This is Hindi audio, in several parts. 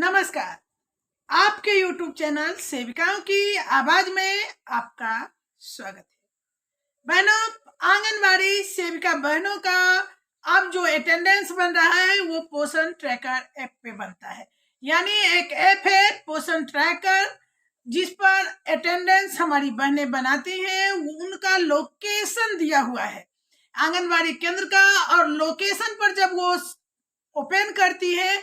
नमस्कार। आपके YouTube चैनल सेविकाओं की आवाज में आपका स्वागत है। बहनों, आंगनबाड़ी सेविका बहनों का अब जो अटेंडेंस बन रहा है वो पोषण ट्रैकर ऐप पे बनता है। यानी एक ऐप है पोषण ट्रैकर, जिस पर अटेंडेंस हमारी बहनें बनाती हैं। उनका लोकेशन दिया हुआ है आंगनबाड़ी केंद्र का, और लोकेशन पर जब वो ओपन करती है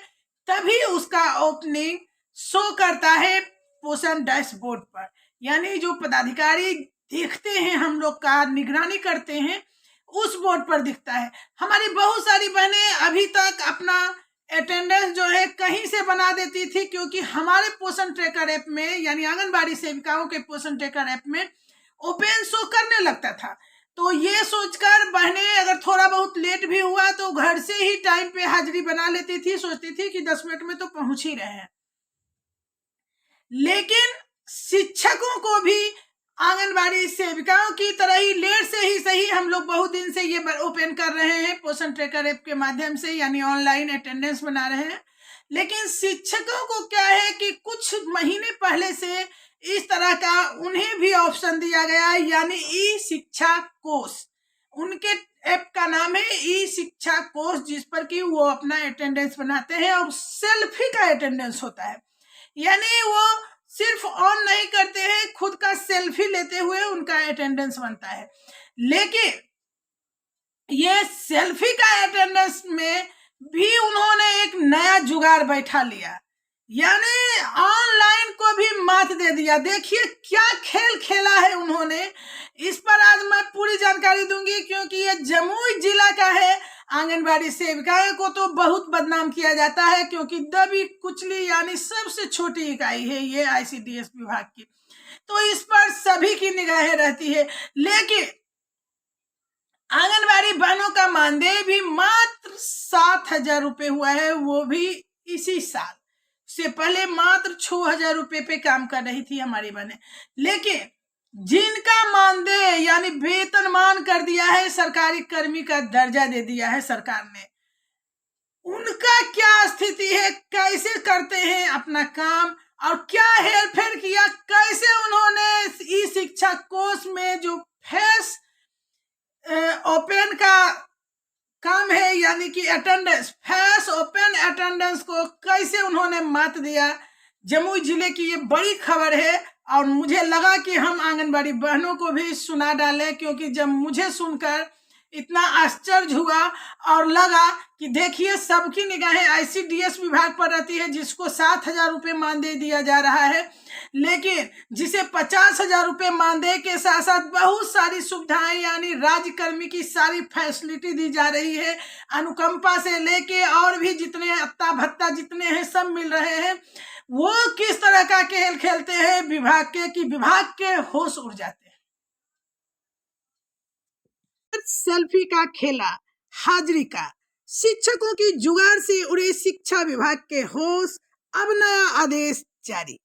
तभी उसका ओपनिंग शो करता है पोषण डैशबोर्ड पर। यानी जो पदाधिकारी देखते हैं, हम लोग का निगरानी करते हैं, उस बोर्ड पर दिखता है। हमारी बहुत सारी बहनें अभी तक अपना अटेंडेंस जो है कहीं से बना देती थी, क्योंकि हमारे पोषण ट्रैकर ऐप में, यानी आंगनबाड़ी सेविकाओं के पोषण ट्रैकर ऐप में ओपन शो करने लगता था। तो ये सोचकर बहनें अगर थोड़ा बहुत लेट भी हुआ तो घर से ही टाइम पे हाजिरी बना लेती थी, सोचती थी कि 10 मिनट में तो पहुंच ही रहे हैं। लेकिन शिक्षकों को भी आंगनबाड़ी सेविकाओं की तरह ही लेट से ही सही हम लोग बहुत दिन से ये ओपन कर रहे हैं पोषण ट्रैकर ऐप के माध्यम से, यानी ऑनलाइन अटेंडेंस बना रहे हैं। लेकिन शिक्षकों को क्या है कि कुछ महीने पहले से इस तरह का उन्हें भी ऑप्शन दिया गया है, यानी ई शिक्षा कोष। उनके ऐप का नाम है ई शिक्षा कोष, जिस पर कि वो अपना अटेंडेंस बनाते हैं और सेल्फी का अटेंडेंस होता है। यानी वो सिर्फ ऑन नहीं करते हैं, खुद का सेल्फी लेते हुए उनका अटेंडेंस बनता है। लेकिन ये सेल्फी का अटेंडेंस में भी उन्होंने एक नया जुगाड़ बैठा लिया, यानी ऑनलाइन को भी मात दे दिया। देखिए क्या खेल खेला है उन्होंने। इस पर आज मैं पूरी जानकारी दूंगी, क्योंकि ये जमुई जिला का है। आंगनबाड़ी सेविकाओं को तो बहुत बदनाम किया जाता है, क्योंकि दबी कुचली यानी सबसे छोटी इकाई है ये ICDS विभाग की, तो इस पर सभी की निगाहें रहती है। लेकिन आंगनबाड़ी बहनों का मानदेय भी मात्र 7,000 रुपये हुआ है, वो भी इसी साल। से पहले मात्र 6,000 रुपये पे काम कर रही थी हमारी बहनें। लेकिन जिनका मानदेय यानी वेतनमान कर दिया है, सरकारी कर्मी का दर्जा दे दिया है सरकार ने, उनका क्या स्थिति है, कैसे करते हैं अपना काम, और क्या हेरफेर किया, कैसे उन्होंने ई शिक्षा कोष में जो फेस ओपन का काम है, यानी कि अटेंडेंस, फेस ओपन अटेंडेंस को कैसे उन्होंने मात दिया। जमुई जिले की ये बड़ी खबर है, और मुझे लगा कि हम आंगनबाड़ी बहनों को भी सुना डालें, क्योंकि जब मुझे सुनकर इतना आश्चर्य हुआ और लगा कि देखिए सबकी निगाहें ICDS विभाग पर रहती है, जिसको 7,000 रुपये मानदेय दिया जा रहा है, लेकिन जिसे 50,000 रुपये मानदेय के साथ साथ बहुत सारी सुविधाएं, यानी राज्य कर्मी की सारी फैसिलिटी दी जा रही है, अनुकंपा से लेके और भी जितने अत्ता भत्ता जितने हैं सब मिल रहे हैं। वो किस तरह का खेल खेलते हैं विभाग के, कि विभाग के होश उड़ जाते हैं। सेल्फी का खेला, हाजिरी का, शिक्षकों की जुगाड़ से उड़े शिक्षा विभाग के होश, अब नया आदेश जारी।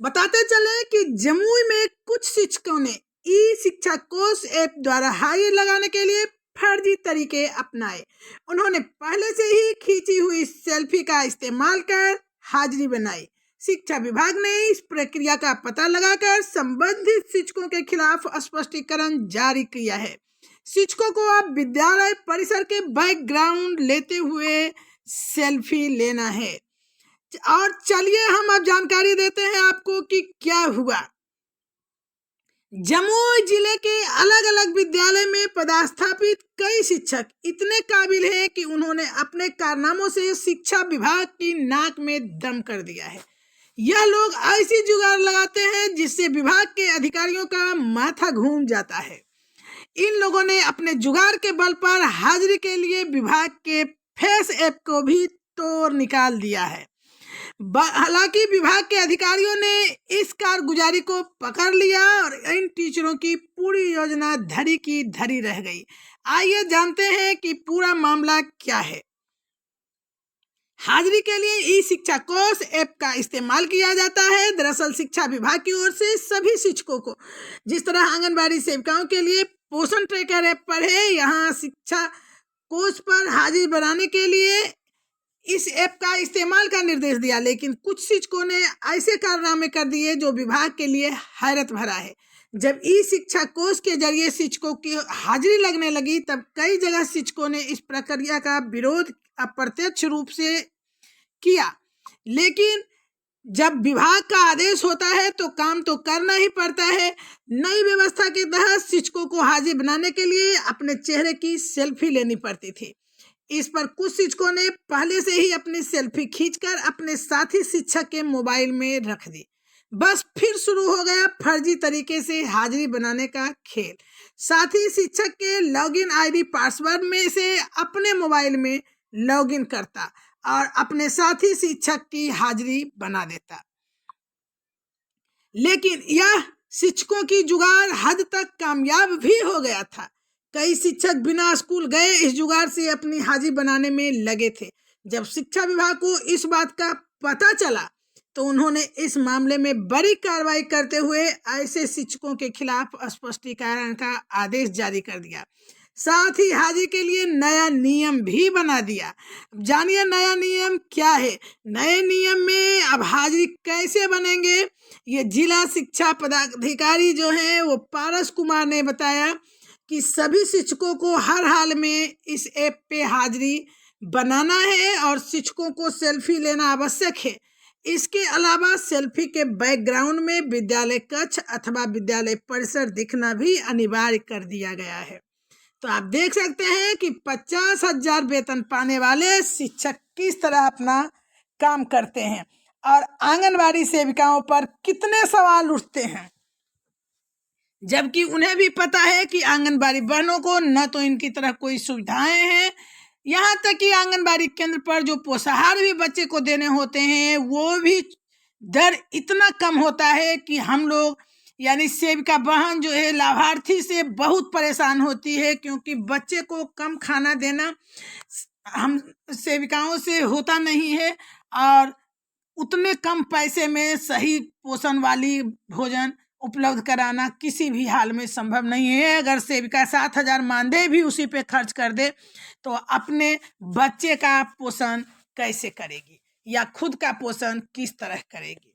बताते चले कि जमुई में कुछ शिक्षकों ने ई शिक्षा कोष ऐप द्वारा हाजिरी लगाने के लिए फर्जी तरीके अपनाए। उन्होंने पहले से ही खींची हुई सेल्फी का इस्तेमाल कर हाजिरी बनाई। शिक्षा विभाग ने इस प्रक्रिया का पता लगाकर संबंधित शिक्षकों के खिलाफ स्पष्टीकरण जारी किया है। शिक्षकों को अब विद्यालय परिसर के बैकग्राउंड लेते हुए सेल्फी लेना है। और चलिए हम अब जानकारी देते हैं आपको कि क्या हुआ। जमुई जिले के अलग अलग विद्यालय में पदस्थापित कई शिक्षक इतने काबिल हैं कि उन्होंने अपने कारनामों से शिक्षा विभाग की नाक में दम कर दिया है। यह लोग ऐसी जुगाड़ लगाते हैं जिससे विभाग के अधिकारियों का माथा घूम जाता है। इन लोगों ने अपने जुगाड़ के बल पर हाजिरी के लिए विभाग के फेस ऐप को भी तोड़ निकाल दिया है। हालांकि विभाग के अधिकारियों ने इस कारगुजारी को पकड़ लिया और इन टीचरों की पूरी योजना धरी की धरी रह गई। आइए जानते हैं कि पूरा मामला क्या है। हाजिरी के लिए ई शिक्षा कोष ऐप का इस्तेमाल किया जाता है। दरअसल शिक्षा विभाग की ओर से सभी शिक्षकों को, जिस तरह आंगनबाड़ी सेविकाओं के लिए पोषण ट्रैकर ऐप पर है, यहाँ शिक्षा कोष पर हाजिरी बनाने के लिए इस ऐप का इस्तेमाल का निर्देश दिया, लेकिन कुछ शिक्षकों ने ऐसे कारनामे कर दिए जो विभाग के लिए हैरत भरा है। जब ई शिक्षा कोष के जरिए शिक्षकों की हाजिरी लगने लगी, तब कई जगह शिक्षकों ने इस प्रक्रिया का विरोध अप्रत्यक्ष रूप से किया, लेकिन जब विभाग का आदेश होता है तो काम तो करना ही पड़ता है। नई व्यवस्था के तहत शिक्षकों को हाजिर बनाने के लिए अपने चेहरे की सेल्फी लेनी पड़ती थी। इस पर कुछ शिक्षकों ने पहले से ही अपनी सेल्फी खींचकर अपने साथी शिक्षक के मोबाइल में रख दी। बस फिर शुरू हो गया फर्जी तरीके से हाजिरी बनाने का खेल। साथी शिक्षक के लॉगिन आईडी पासवर्ड में से अपने मोबाइल में लॉगिन करता और अपने साथी शिक्षक की हाजिरी बना देता। लेकिन यह शिक्षकों की जुगाड़ हद तक कामयाब भी हो गया था। कई शिक्षक बिना स्कूल गए इस जुगाड़ से अपनी हाजिरी बनाने में लगे थे। जब शिक्षा विभाग को इस बात का पता चला तो उन्होंने इस मामले में बड़ी कार्रवाई करते हुए ऐसे शिक्षकों के खिलाफ स्पष्टीकरण का आदेश जारी कर दिया। साथ ही हाजिरी के लिए नया नियम भी बना दिया। जानिए नया नियम क्या है। नए नियम में अब हाजिरी कैसे बनेंगे, ये जिला शिक्षा पदाधिकारी जो है वो पारस कुमार ने बताया कि सभी शिक्षकों को हर हाल में इस ऐप पे हाजिरी बनाना है और शिक्षकों को सेल्फी लेना आवश्यक है। इसके अलावा सेल्फी के बैकग्राउंड में विद्यालय कक्ष अथवा विद्यालय परिसर दिखना भी अनिवार्य कर दिया गया है। तो आप देख सकते हैं कि 50,000 वेतन पाने वाले शिक्षक किस तरह अपना काम करते हैं और आंगनबाड़ी सेविकाओं पर कितने सवाल उठते हैं, जबकि उन्हें भी पता है कि आंगनबाड़ी बहनों को न तो इनकी तरह कोई सुविधाएं हैं, यहाँ तक कि आंगनबाड़ी केंद्र पर जो पोषाहार भी बच्चे को देने होते हैं वो भी दर इतना कम होता है कि हम लोग यानी सेविका बहन जो है लाभार्थी से बहुत परेशान होती है, क्योंकि बच्चे को कम खाना देना हम सेविकाओं से होता नहीं है और उतने कम पैसे में सही पोषण वाली भोजन उपलब्ध कराना किसी भी हाल में संभव नहीं है। अगर सेविका 7,000 मानदेय भी उसी पे खर्च कर दे तो अपने बच्चे का पोषण कैसे करेगी या खुद का पोषण किस तरह करेगी।